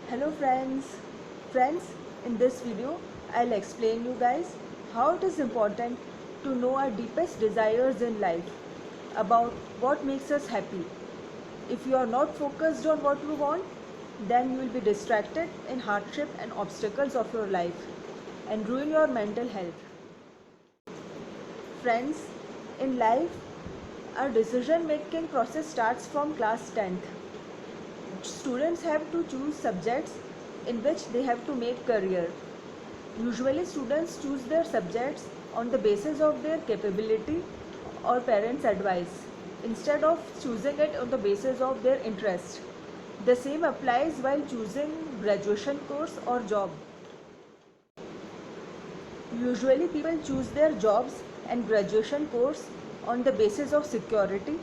Hello friends, in this video I'll explain you guys how it is important to know our deepest desires in life, about what makes us happy. If you are not focused on what you want, then you will be distracted in hardship and obstacles of your life and ruin your mental health. Friends, in life our decision making process starts from class 10th. Students have to choose subjects in which they have to make career. Usually students choose their subjects on the basis of their capability or parents' advice instead of choosing it on the basis of their interest. The same applies while choosing graduation course or job. Usually people choose their jobs and graduation course on the basis of security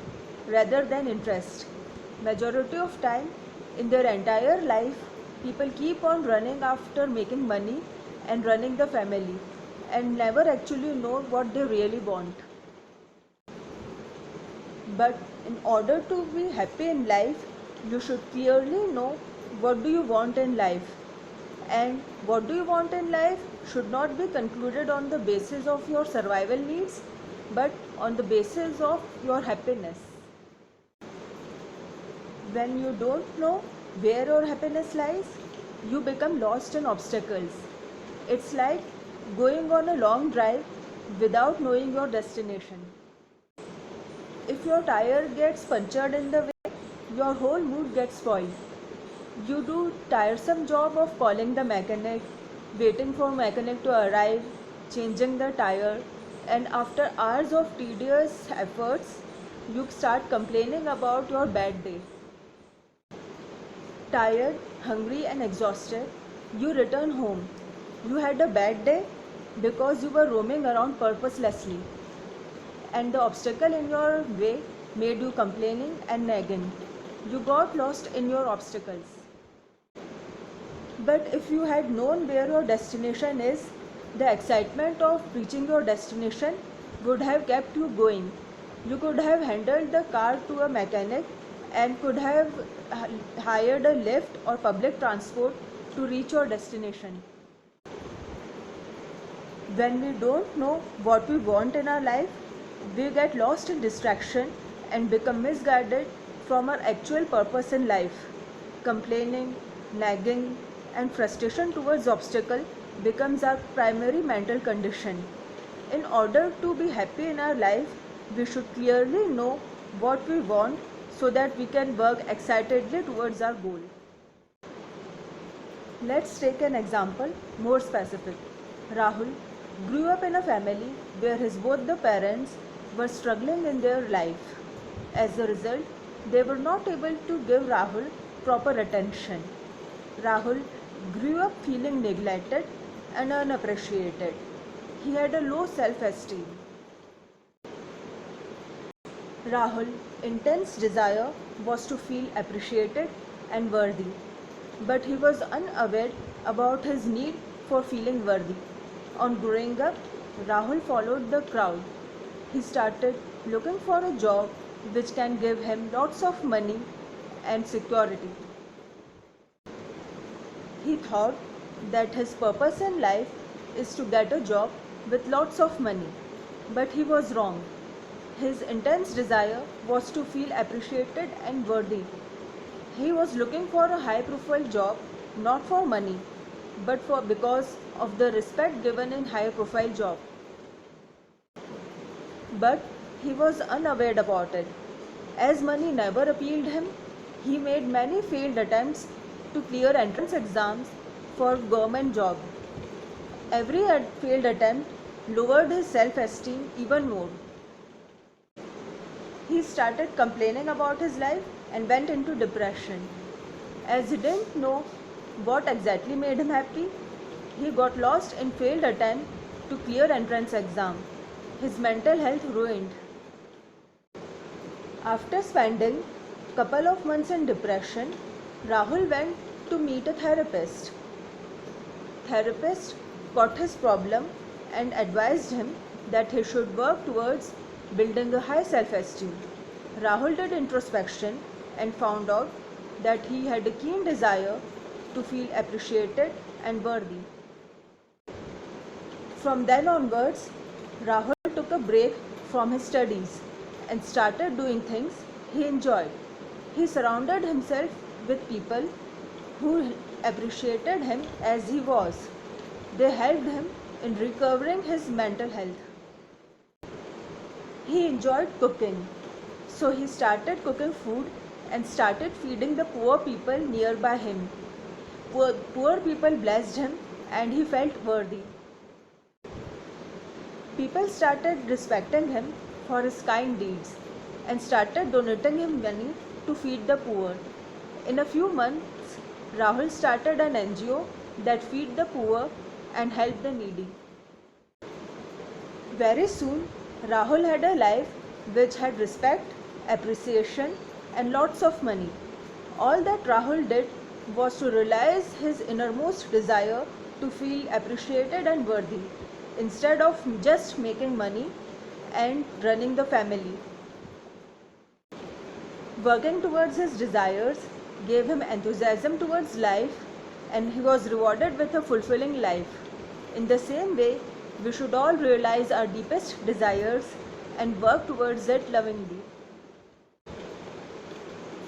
rather than interest. Majority of time in their entire life, people keep on running after making money and running the family and never actually know what they really want. But in order to be happy in life, you should clearly know what do you want in life. And what do you want in life should not be concluded on the basis of your survival needs, but on the basis of your happiness. When you don't know where your happiness lies, you become lost in obstacles. It's like going on a long drive without knowing your destination. If your tire gets punctured in the way, your whole mood gets spoiled. You do tiresome job of calling the mechanic, waiting for mechanic to arrive, changing the tire, and after hours of tedious efforts, you start complaining about your bad day. Tired, hungry and exhausted, you return home. You had a bad day because you were roaming around purposelessly, and the obstacle in your way made you complaining and nagging. You got lost in your obstacles. But if you had known where your destination is, the excitement of reaching your destination would have kept you going. You could have handled the car to a mechanic and could have hired a lift or public transport to reach your destination. When we don't know what we want in our life, we get lost in distraction and become misguided from our actual purpose in life. Complaining, nagging, and frustration towards obstacle becomes our primary mental condition. In order to be happy in our life, we should clearly know what we want so that we can work excitedly towards our goal. Let's take an example more specific. Rahul grew up in a family where his both the parents were struggling in their life. As a result, they were not able to give Rahul proper attention. Rahul grew up feeling neglected and unappreciated. He had a low self-esteem. Rahul's intense desire was to feel appreciated and worthy, but he was unaware about his need for feeling worthy. On growing up, Rahul followed the crowd. He started looking for a job which can give him lots of money and security. He thought that his purpose in life is to get a job with lots of money, but he was wrong. His intense desire was to feel appreciated and worthy. He was looking for a high profile job not for money, but because of the respect given in high profile job. But he was unaware about it. As money never appealed him, he made many failed attempts to clear entrance exams for government job. Every failed attempt lowered his self-esteem even more. He started complaining about his life and went into depression. As he didn't know what exactly made him happy, he got lost in failed attempt to clear entrance exam. His mental health ruined. After spending couple of months in depression, Rahul went to meet a therapist. Therapist got his problem and advised him that he should work towards building a high self-esteem. Rahul did introspection and found out that he had a keen desire to feel appreciated and worthy. From then onwards, Rahul took a break from his studies and started doing things he enjoyed. He surrounded himself with people who appreciated him as he was. They helped him in recovering his mental health. He enjoyed cooking, so he started cooking food and started feeding the poor people nearby him. Poor people blessed him and he felt worthy. People started respecting him for his kind deeds and started donating him money to feed the poor. In a few months, Rahul started an NGO that feed the poor and help the needy. Very soon, Rahul had a life which had respect, appreciation and lots of money. All that Rahul did was to realize his innermost desire to feel appreciated and worthy instead of just making money and running the family. Working towards his desires gave him enthusiasm towards life and he was rewarded with a fulfilling life. In the same way, we should all realize our deepest desires and work towards it lovingly.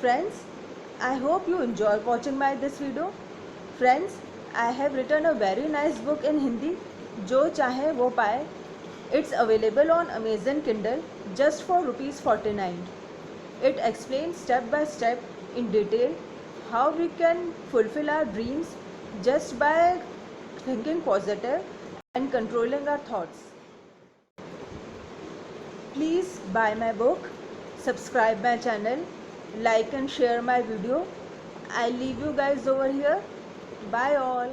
Friends, I hope you enjoy watching this video. Friends, I have written a very nice book in Hindi, Jo Chahe Wo Paaye. It's available on Amazon Kindle just for ₹49. It explains step by step in detail how we can fulfill our dreams just by thinking positive and controlling our thoughts. Please buy my book, subscribe my channel, like and share my video. I leave you guys over here. Bye all.